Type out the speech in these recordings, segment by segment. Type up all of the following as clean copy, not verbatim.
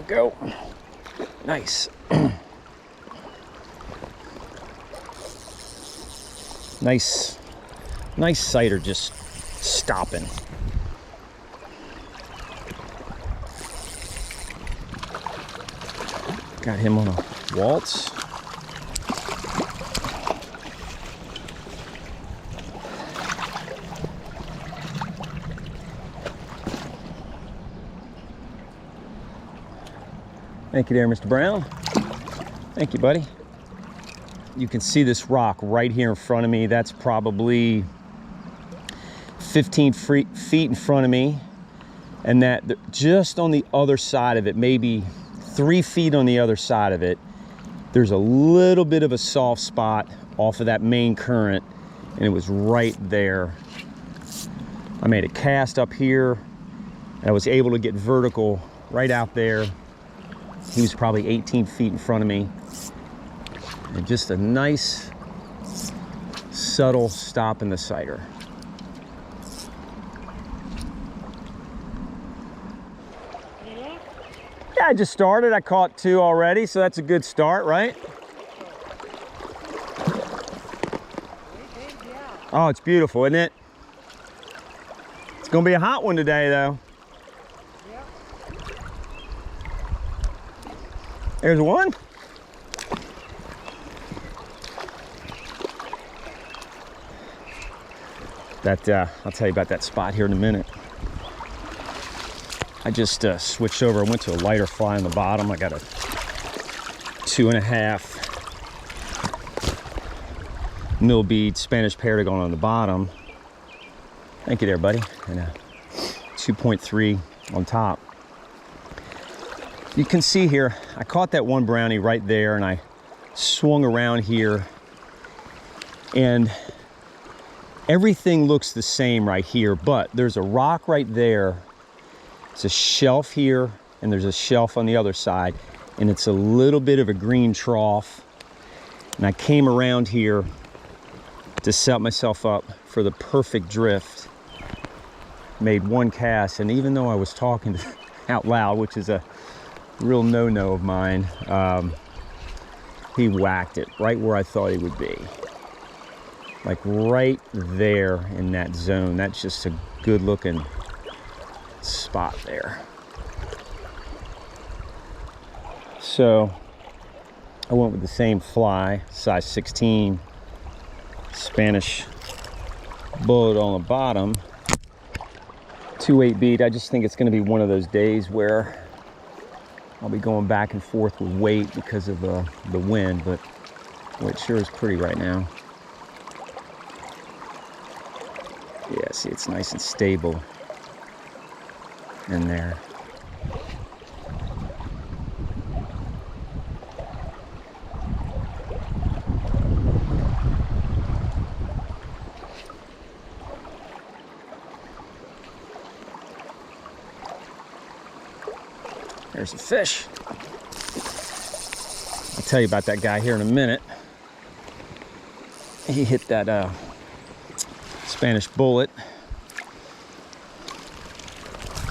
go. Nice. Nice sighter just stopping. Got him on a waltz. Thank you there, Mr. Brown. Thank you, buddy. You can see this rock right here in front of me. That's probably 15 feet in front of me. And that just on the other side of it, maybe 3 feet on the other side of it, there's a little bit of a soft spot off of that main current, and it was right there. I made a cast up here, and I was able to get vertical right out there. He was probably 18 feet in front of me. And just a nice, subtle stop in the sighter. Yeah, I just started. I caught 2 already, so that's a good start, right? Oh, it's beautiful, isn't it? It's gonna be a hot one today, though. There's one. I'll tell you about that spot here in a minute. I just switched over. I went to a lighter fly on the bottom. I got a 2.5 mil bead Spanish perdigon on the bottom. Thank you there, buddy. And a 2.3 on top. You can see here, I caught that one brownie right there, and I swung around here, and everything looks the same right here, but there's a rock right there. It's a shelf here, and there's a shelf on the other side, and it's a little bit of a green trough. And I came around here to set myself up for the perfect drift. Made one cast, and even though I was talking out loud, which is a real no-no of mine, he whacked it right where I thought he would be. Like right there in that zone. That's just a good looking spot there. So I went with the same fly, size 16, Spanish bullet on the bottom, 2/8 bead. I just think it's going to be one of those days where I'll be going back and forth with weight because of the wind, but well, it sure is pretty right now. Yeah, see, it's nice and stable in there. There's a fish. I'll tell you about that guy here in a minute. He hit that Spanish bullet.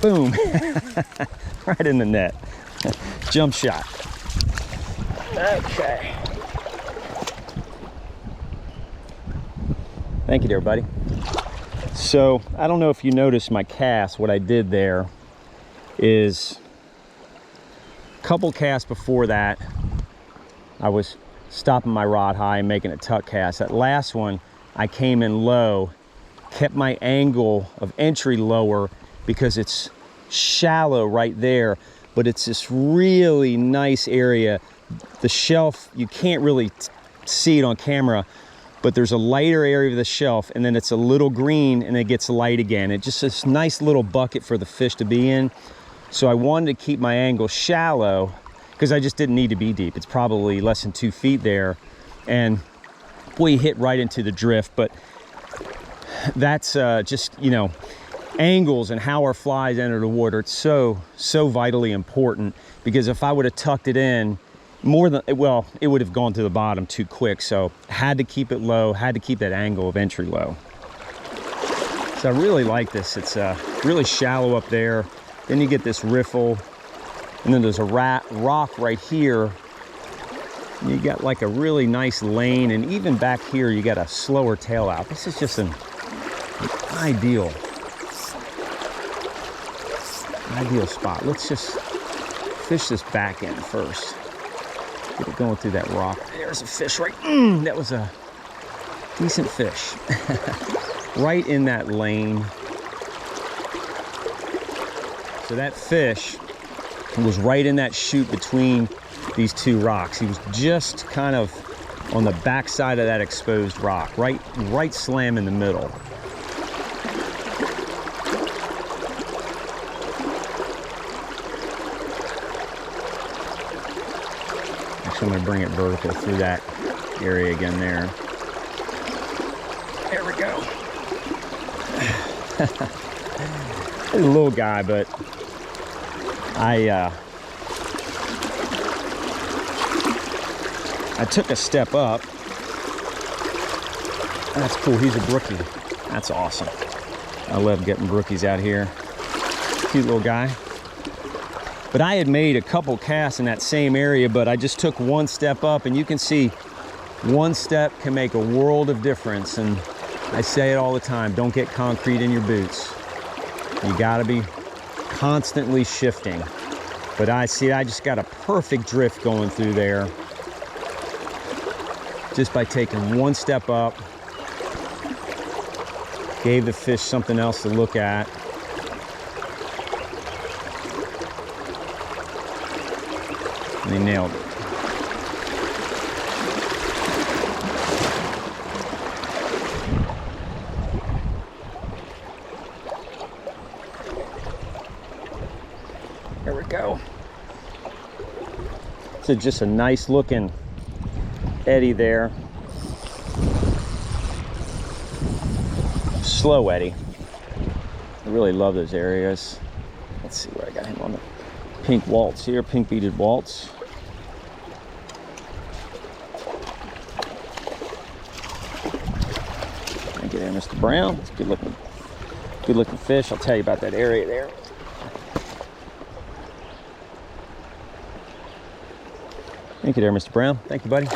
Boom. Right in the net. Jump shot. Okay. Thank you there, buddy. So, I don't know if you noticed my cast. What I did there is couple casts before that, I was stopping my rod high and making a tuck cast. That last one, I came in low, kept my angle of entry lower because it's shallow right there, but it's this really nice area. The shelf, you can't really see it on camera, but there's a lighter area of the shelf, and then it's a little green and it gets light again. It's just this nice little bucket for the fish to be in. So I wanted to keep my angle shallow because I just didn't need to be deep. It's probably less than 2 feet there. And boy, he hit right into the drift. But that's just, you know, angles and how our flies enter the water. It's so vitally important, because if I would have tucked it in more than, well, it would have gone to the bottom too quick. So had to keep it low, had to keep that angle of entry low. So I really like this. It's really shallow up there. Then you get this riffle, And then there's a rock right here. You got like a really nice lane, and even back here you got a slower tail out. This is just an ideal spot. Let's just fish this back end first. Get it going through that rock. There's a fish right. That was a decent fish. Right in that lane. So that fish was right in that chute between these two rocks. He was just kind of on the back side of that exposed rock, right slam in the middle. Actually, I'm going to bring it vertical through that area again there. There we go. He's a little guy, but I took a step up. That's cool. He's a brookie. That's awesome. I love getting brookies out here. Cute little guy. But I had made a couple casts in that same area, but I just took one step up, and you can see one step can make a world of difference. And I say it all the time, don't get concrete in your boots. You gotta be constantly shifting. But I just got a perfect drift going through there just by taking one step up. Gave the fish something else to look at. And he nailed it. There we go. So just a nice looking eddy there. Slow eddy. I really love those areas. Let's see where I got him on the pink waltz here, pink beaded waltz. Thank you there, Mr. Brown. It's good looking fish. I'll tell you about that area there. Thank you there, Mr. Brown. Thank you, buddy.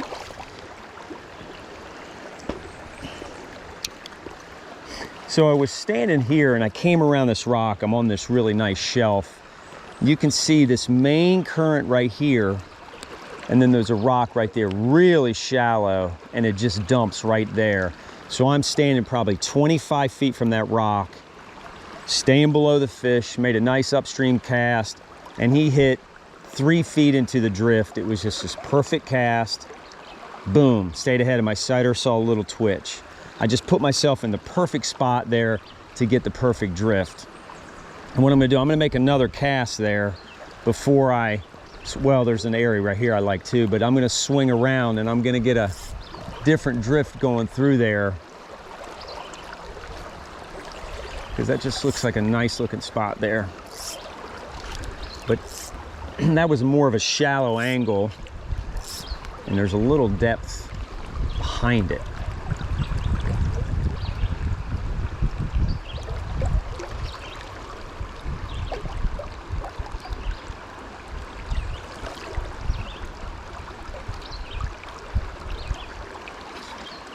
So I was standing here and I came around this rock. I'm on this really nice shelf. You can see this main current right here, and then there's a rock right there, really shallow, and it just dumps right there. So I'm standing probably 25 feet from that rock, staying below the fish, made a nice upstream cast, and he hit 3 feet into the drift. It was just this perfect cast. Boom, stayed ahead of my sighter, saw a little twitch. I just put myself in the perfect spot there to get the perfect drift. And what I'm gonna do, I'm gonna make another cast there before well, there's an area right here I like too, but I'm gonna swing around and I'm gonna get a different drift going through there, because that just looks like a nice looking spot there. But that was more of a shallow angle, and there's a little depth behind it.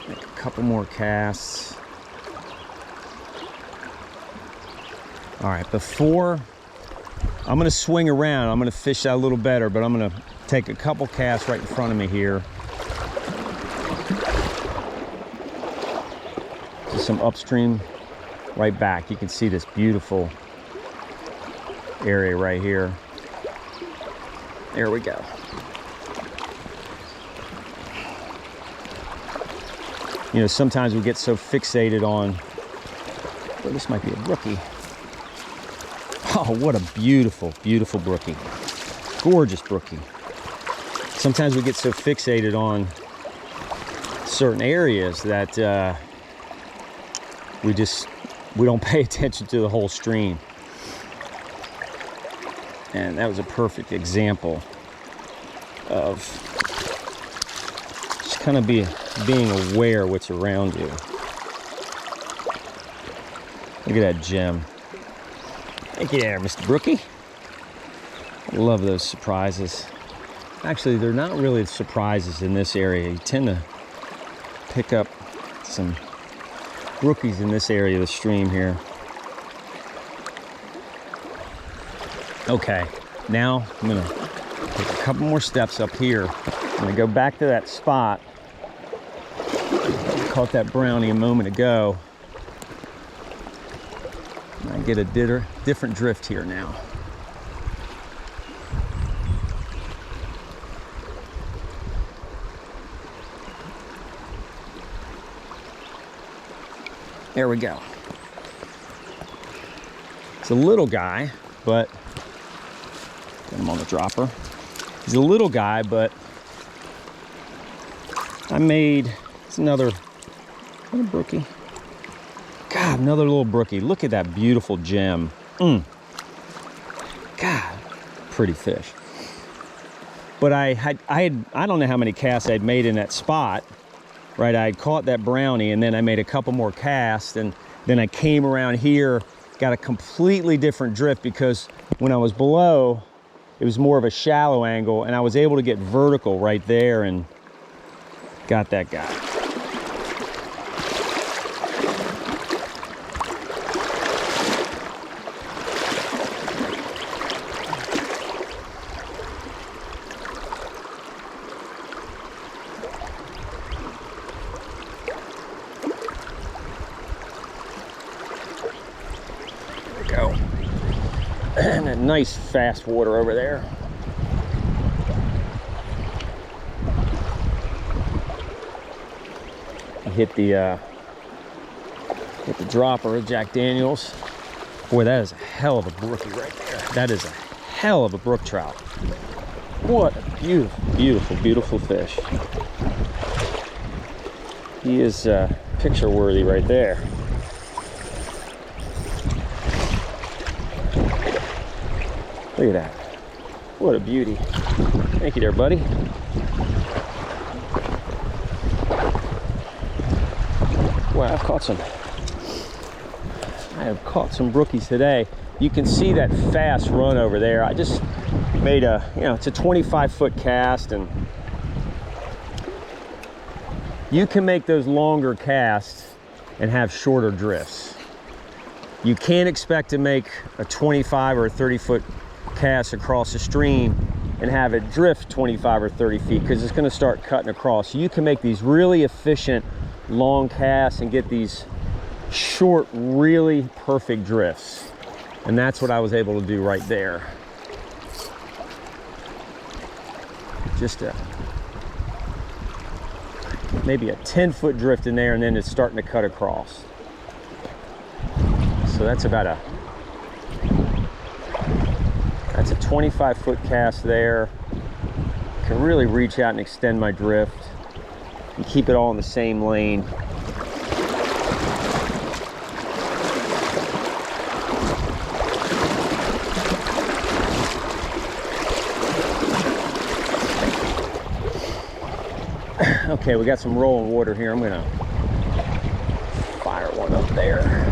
Make a couple more casts. All right, before I'm gonna swing around, I'm gonna fish that a little better, but I'm gonna take a couple casts right in front of me here. Just some upstream, right back. You can see this beautiful area right here. There we go. You know, sometimes we get so fixated on, well, this might be a brookie. Oh, what a beautiful, beautiful brookie. Gorgeous brookie. Sometimes we get so fixated on certain areas that we don't pay attention to the whole stream. And that was a perfect example of just kind of being aware of what's around you. Look at that gem. Thank you there, Mr. Brookie. I love those surprises. Actually, they're not really surprises in this area. You tend to pick up some brookies in this area of the stream here. Okay, now I'm gonna take a couple more steps up here. I'm gonna go back to that spot. I caught that brownie a moment ago. And I get a different drift here now. There we go. It's a little guy, but get him on the dropper. He's a little guy, but I made, it's another brookie. God, another little brookie. Look at that beautiful gem. God, pretty fish. But I don't know how many casts I'd made in that spot. Right, I caught that brownie and then I made a couple more casts, and then I came around here, got a completely different drift because when I was below, it was more of a shallow angle and I was able to get vertical right there and got that guy. And a nice fast water over there. Hit the dropper of Jack Daniels. Boy, that is a hell of a brookie right there. That is a hell of a brook trout. What a beautiful, beautiful, beautiful fish. He is picture worthy right there. Look at that. What a beauty. Thank you there, buddy. Wow, I have caught some brookies today. You can see that fast run over there. I just made a, it's a 25-foot cast, and you can make those longer casts and have shorter drifts. You can't expect to make a 25 or 30-foot cast across the stream and have it drift 25 or 30 feet because it's going to start cutting across. So you can make these really efficient long casts and get these short, really perfect drifts. And that's what I was able to do right there. Just maybe a 10-foot drift in there, and then it's starting to cut across. So that's about a 25-foot cast there. Can really reach out and extend my drift and keep it all in the same lane. Okay, we got some rolling water here. I'm gonna fire one up there.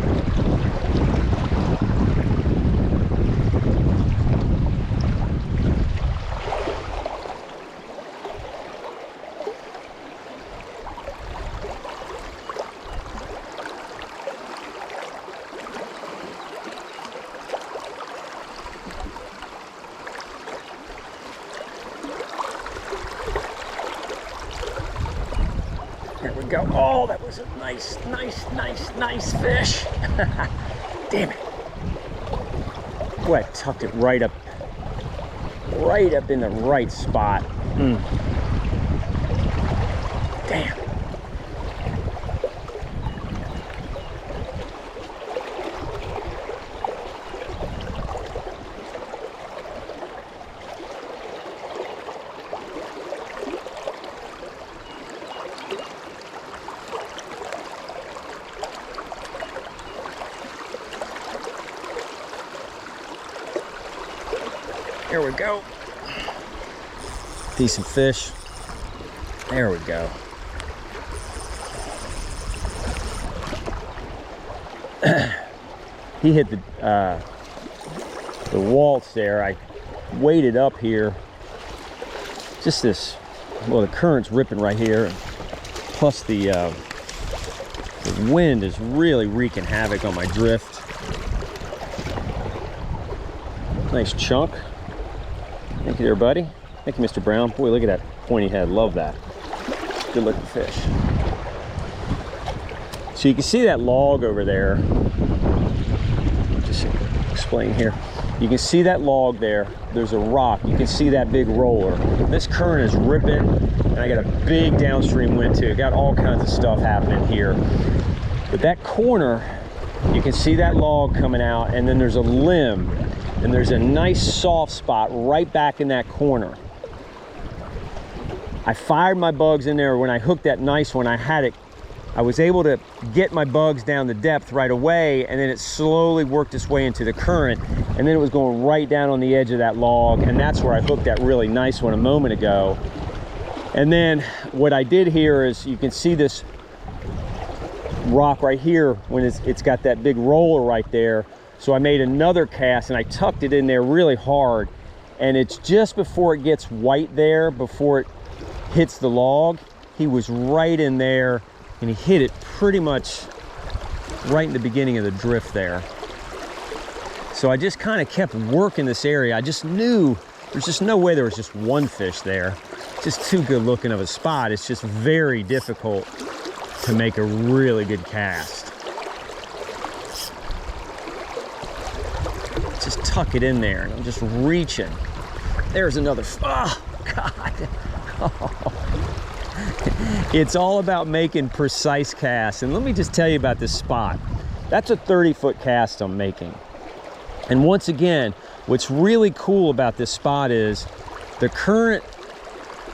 Go. Oh, that was a nice fish. Damn it. Boy, I tucked it right up in the right spot. Damn. There we go. Decent fish. There we go. He hit the waltz there. I weighted up here. Just this, well, the current's ripping right here, plus the wind is really wreaking havoc on my drift. Nice chunk. Thank you there, buddy. Thank you, Mr. Brown. Boy, look at that pointy head. Love that. Good looking fish. So you can see that log over there. Just explain here. You can see that log there. There's a rock. You can see that big roller. This current is ripping, and I got a big downstream wind too. Got all kinds of stuff happening here. But that corner, you can see that log coming out, and then there's a limb, and there's a nice soft spot right back in that corner. I fired my bugs in there when I hooked that nice one. I was able to get my bugs down the depth right away, and then it slowly worked its way into the current, and then it was going right down on the edge of that log, and that's where I hooked that really nice one a moment ago. And then what I did here is, you can see this rock right here when it's got that big roller right there. So I made another cast and I tucked it in there really hard, and it's just before it gets white there, before it hits the log, he was right in there, and he hit it pretty much right in the beginning of the drift there. So I just kind of kept working this area. I just knew there's just no way there was just one fish there. Just too good looking of a spot. It's just very difficult to make a really good cast. Just tuck it in there, and I'm just reaching. There's another, oh God. Oh. It's all about making precise casts. And let me just tell you about this spot. That's a 30-foot cast I'm making. And once again, what's really cool about this spot is the current,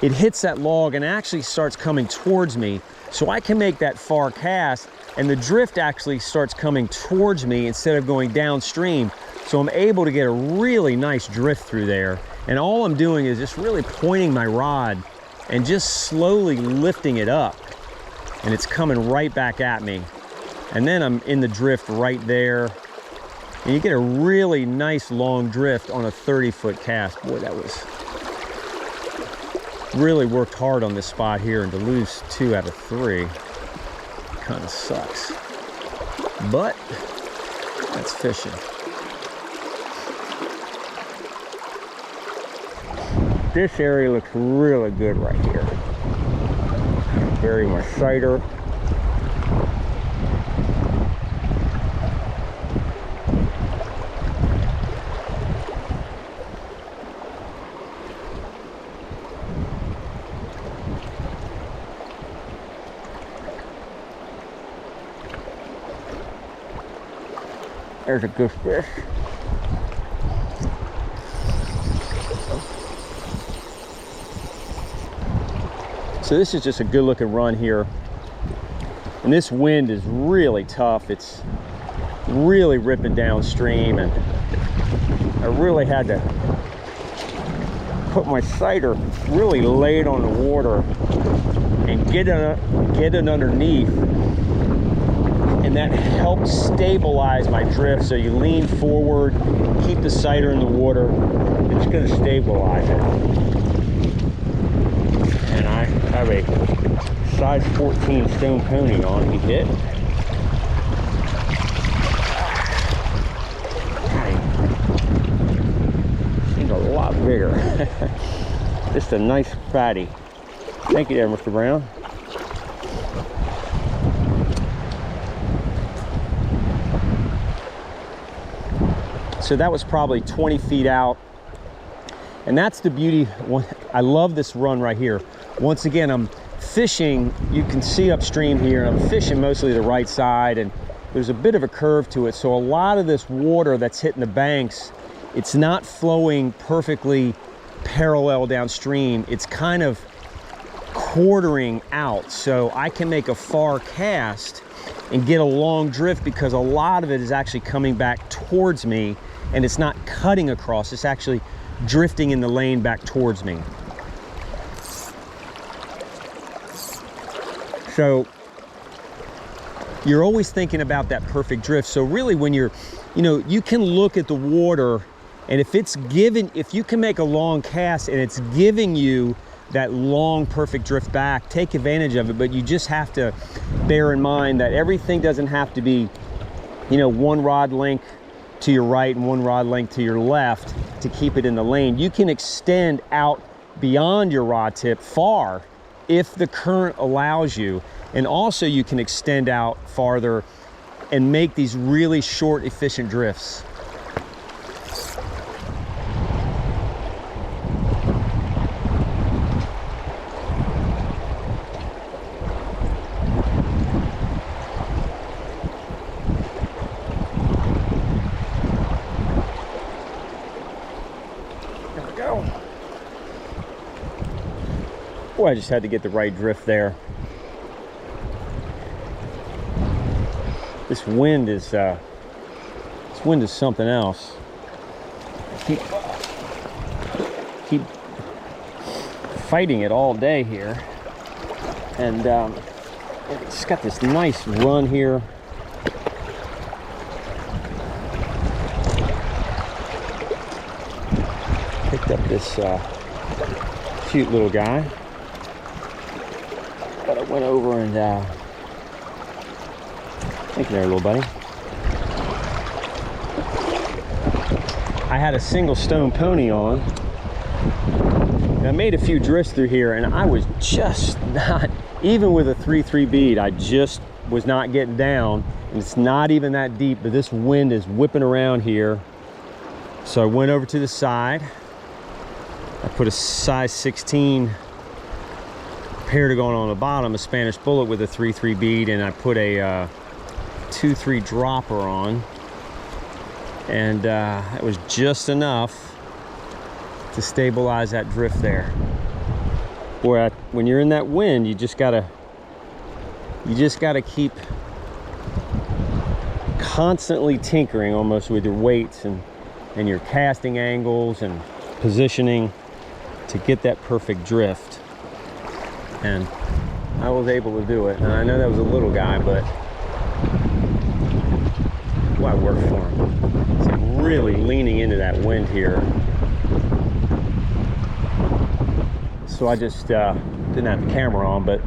it hits that log and actually starts coming towards me. So I can make that far cast, and the drift actually starts coming towards me instead of going downstream. So I'm able to get a really nice drift through there. And all I'm doing is just really pointing my rod and just slowly lifting it up, and it's coming right back at me. And then I'm in the drift right there, and you get a really nice long drift on a 30-foot cast. Boy, that was really worked hard on this spot here, and to lose 2 out of 3 kind of sucks, but that's fishing. This area looks really good right here. Bury my sighter. There's a good fish. So this is just a good looking run here. And this wind is really tough. It's really ripping downstream, and I really had to put my sighter really laid on the water and get it underneath. And that helps stabilize my drift. So you lean forward, keep the sighter in the water, it's going to stabilize it. And I have a size 14 stone pony on. He hit. He's a lot bigger. Just a nice fatty. Thank you there, Mr. Brown. So that was probably 20 feet out. And that's the beauty. I love this run right here. Once again, I'm fishing, you can see upstream here, and I'm fishing mostly the right side, and there's a bit of a curve to it. So a lot of this water that's hitting the banks, it's not flowing perfectly parallel downstream. It's kind of quartering out. So I can make a far cast and get a long drift because a lot of it is actually coming back towards me, and it's not cutting across. It's actually drifting in the lane back towards me. So you're always thinking about that perfect drift. So really when you're, you know, you can look at the water And if you can make a long cast and it's giving you that long perfect drift back, take advantage of it. But you just have to bear in mind that everything doesn't have to be, you know, one rod length to your right and one rod length to your left to keep it in the lane. You can extend out beyond your rod tip far if the current allows you. And also you can extend out farther and make these really short, efficient drifts. There we go. Boy, I just had to get the right drift there. This wind is something else. Keep fighting it all day here, and it's got this nice run here. Picked up this cute little guy, but I went over and thank you there, little buddy. I had a single stone pony on. And I made a few drifts through here, and I was just not, even with a 3-3 bead, I just was not getting down. And it's not even that deep, but this wind is whipping around here. So I went over to the side. I put a size 16 perdigon on the bottom, a Spanish bullet with a 3-3 bead, and I put a 2-3 dropper on, and it was just enough to stabilize that drift there. Boy, when you're in that wind, you just gotta keep constantly tinkering almost with your weights and your casting angles and positioning to get that perfect drift. And I was able to do it. And I know that was a little guy, but I worked for him. So I'm really leaning into that wind here. So I just didn't have the camera on, but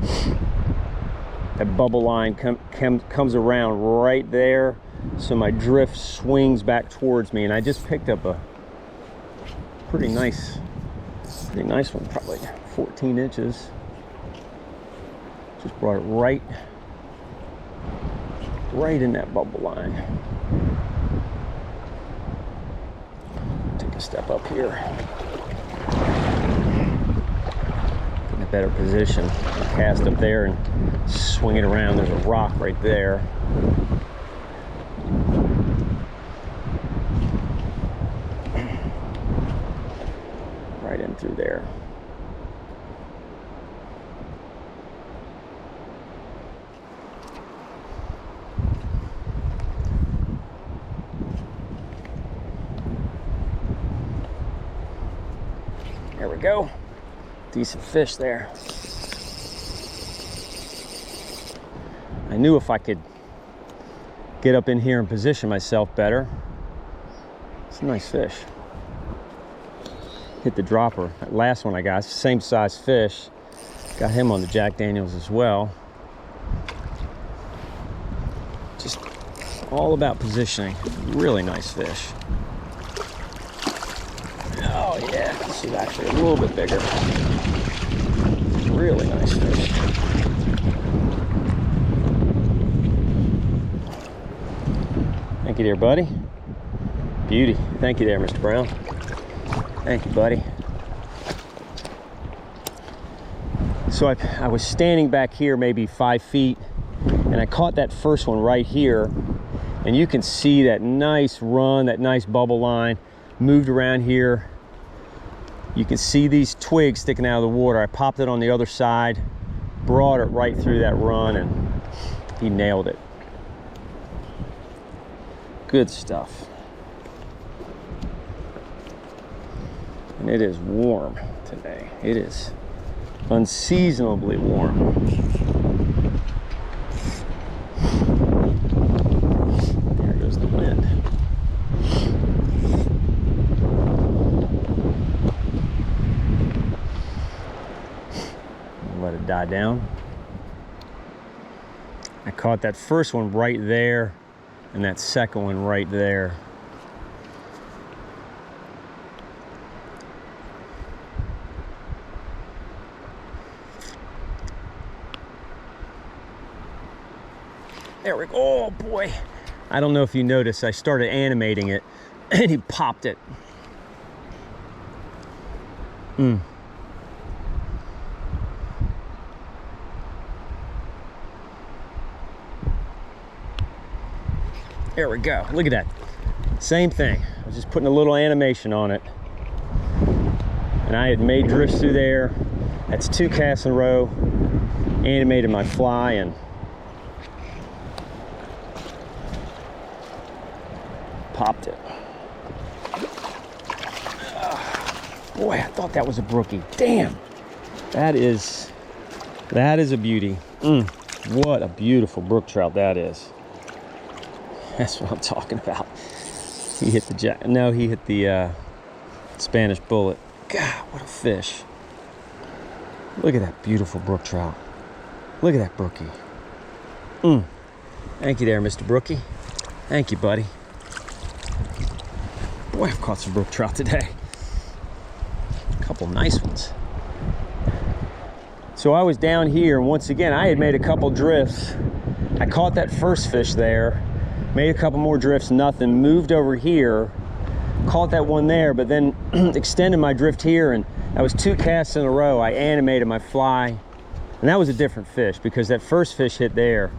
that bubble line comes around right there, so my drift swings back towards me, and I just picked up a pretty nice one, probably 14 inches. Just brought it right in that bubble line. Take a step up here. Get in a better position. Cast up there and swing it around. There's a rock right there. Right in through there. There we go. Decent fish there. I knew if I could get up in here and position myself better. It's a nice fish. Hit the dropper. That last one I got, same size fish. Got him on the Jack Daniels as well. Just all about positioning. Really nice fish. Oh yeah, this is actually a little bit bigger. Really nice fish. Thank you there, buddy. Beauty. Thank you there, Mr. Brown. Thank you, buddy. So I was standing back here maybe 5 feet, and I caught that first one right here, and you can see that nice run, that nice bubble line, moved around here. You can see these twigs sticking out of the water. I popped it on the other side, brought it right through that run, and he nailed it. Good stuff. And it is warm today. It is unseasonably warm. There goes the wind. it die down. I caught that first one right there and that second one right there. There we go. Oh boy. I don't know if you noticed, I started animating it and he popped it. There we go. Look at that. Same thing. I was just putting a little animation on it. And I had made drifts through there. That's 2 casts in a row. Animated my fly and popped it. Boy, I thought that was a brookie. Damn. That is a beauty. What a beautiful brook trout that is. That's what I'm talking about. He hit the jack. No, he hit the Spanish bullet. God, what a fish. Look at that beautiful brook trout. Look at that brookie. Thank you there, Mr. Brookie. Thank you, buddy. Boy, I've caught some brook trout today. A couple nice ones. So I was down here, and once again, I had made a couple drifts. I caught that first fish there, made a couple more drifts, nothing, moved over here, caught that one there, but then extended my drift here, and that was 2 casts in a row. I animated my fly, and that was a different fish because that first fish hit there,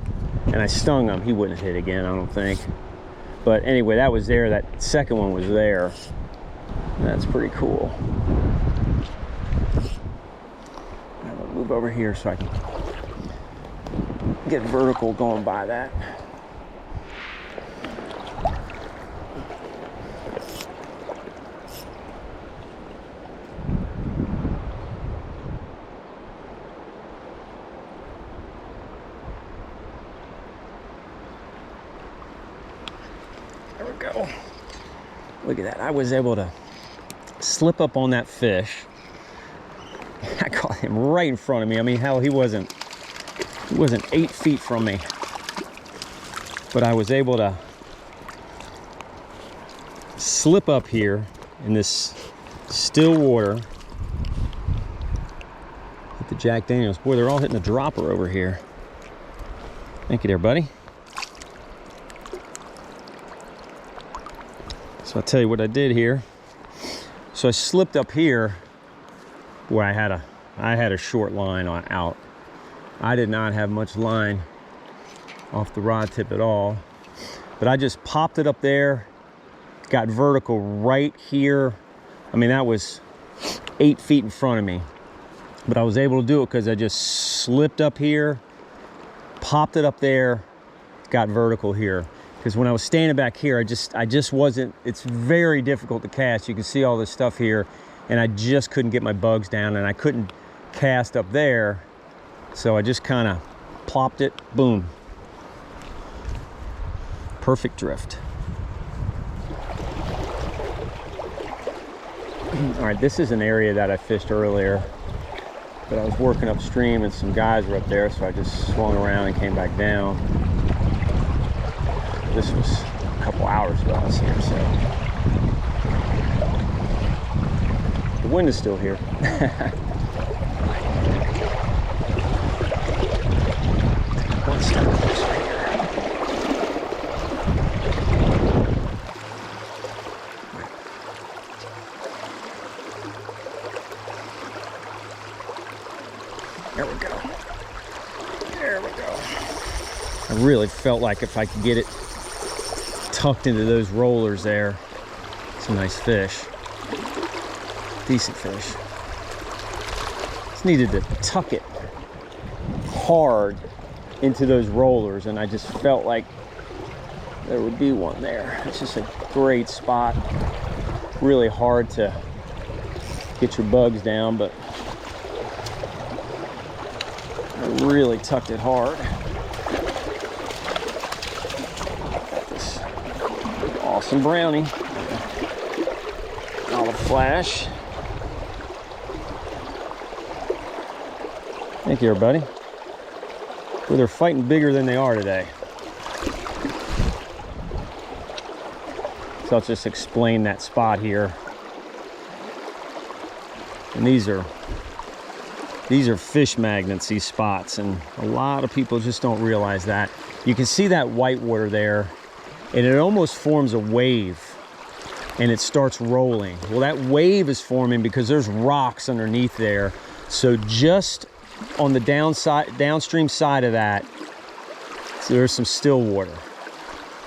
and I stung him. He wouldn't have hit again, I don't think. But anyway, that was there. That second one was there. That's pretty cool. I'm gonna move over here so I can get vertical going by that. There we go. Look at that. I was able to slip up on that fish. I caught him right in front of me. I mean, hell, he wasn't 8 feet from me. But I was able to slip up here in this still water. Hit the Jack Daniels. Boy, they're all hitting the dropper over here. Thank you there, buddy. So I'll tell you what I did here. So I slipped up here where I had a short line out. I did not have much line off the rod tip at all, but I just popped it up there, got vertical right here. I mean, that was 8 feet in front of me, but I was able to do it because I just slipped up here, popped it up there, got vertical here. Because when I was standing back here, I just wasn't, it's very difficult to cast. You can see all this stuff here, and I just couldn't get my bugs down, and I couldn't cast up there. So I just kind of plopped it, boom. Perfect drift. All right, this is an area that I fished earlier, but I was working upstream and some guys were up there, so I just swung around and came back down. This was a couple hours ago I was here, so the wind is still here. One step closer here. There we go. There we go. I really felt like if I could get it tucked into those rollers there, some nice fish, decent fish. Just needed to tuck it hard into those rollers, and I just felt like there would be one there. It's just a great spot. Really hard to get your bugs down, but I really tucked it hard. Awesome brownie. Olive flash. Thank you, everybody. Well, they're fighting bigger than they are today. So I'll just explain that spot here. And these are fish magnets, these spots, and a lot of people just don't realize that. You can see that white water there, and it almost forms a wave, and it starts rolling. Well, that wave is forming because there's rocks underneath there. So just on the downstream side of that, there's some still water.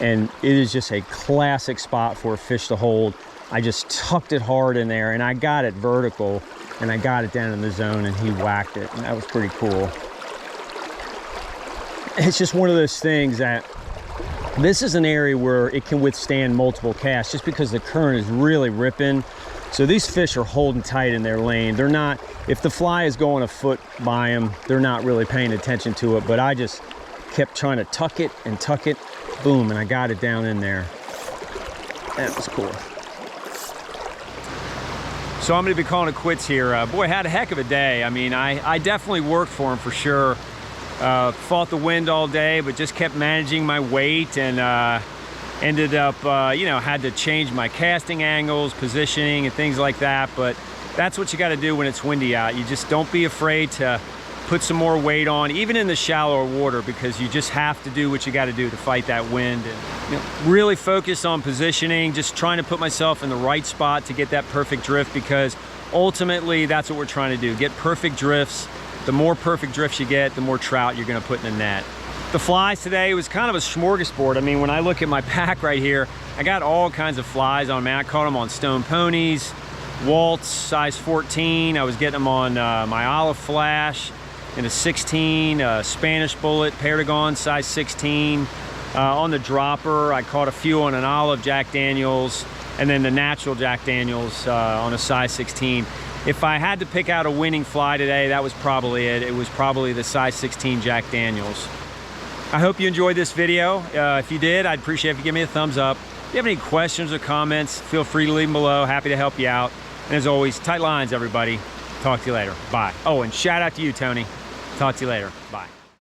And it is just a classic spot for a fish to hold. I just tucked it hard in there, and I got it vertical, and I got it down in the zone, and he whacked it, and that was pretty cool. It's just one of those things that this is an area where it can withstand multiple casts just because the current is really ripping. So these fish are holding tight in their lane. They're not, if the fly is going a foot by them, they're not really paying attention to it, but I just kept trying to tuck it and tuck it. Boom, and I got it down in there. That was cool. So I'm gonna be calling it quits here. Boy, had a heck of a day. I mean, I definitely worked for him for sure. Fought the wind all day, but just kept managing my weight, and ended up, you know, had to change my casting angles, positioning, and things like that. But that's what you gotta do when it's windy out. You just don't be afraid to put some more weight on, even in the shallower water, because you just have to do what you got to do to fight that wind. And you know, really focus on positioning, just trying to put myself in the right spot to get that perfect drift, because ultimately that's what we're trying to do, get perfect drifts. The more perfect drifts you get, the more trout you're going to put in the net. The flies today was kind of a smorgasbord. I mean, when I look at my pack right here, I got all kinds of flies on me. I caught them on stone ponies, Waltz size 14. I was getting them on my olive flash in a 16, Spanish bullet, perdigon size 16. On the dropper, I caught a few on an olive Jack Daniels, and then the natural Jack Daniels on a size 16. If I had to pick out a winning fly today, that was probably it. It was probably the size 16 Jack Daniels. I hope you enjoyed this video. If you did, I'd appreciate if you give me a thumbs up. If you have any questions or comments, feel free to leave them below. Happy to help you out. And as always, tight lines, everybody. Talk to you later. Bye. Oh, and shout out to you, Tony. Talk to you later. Bye.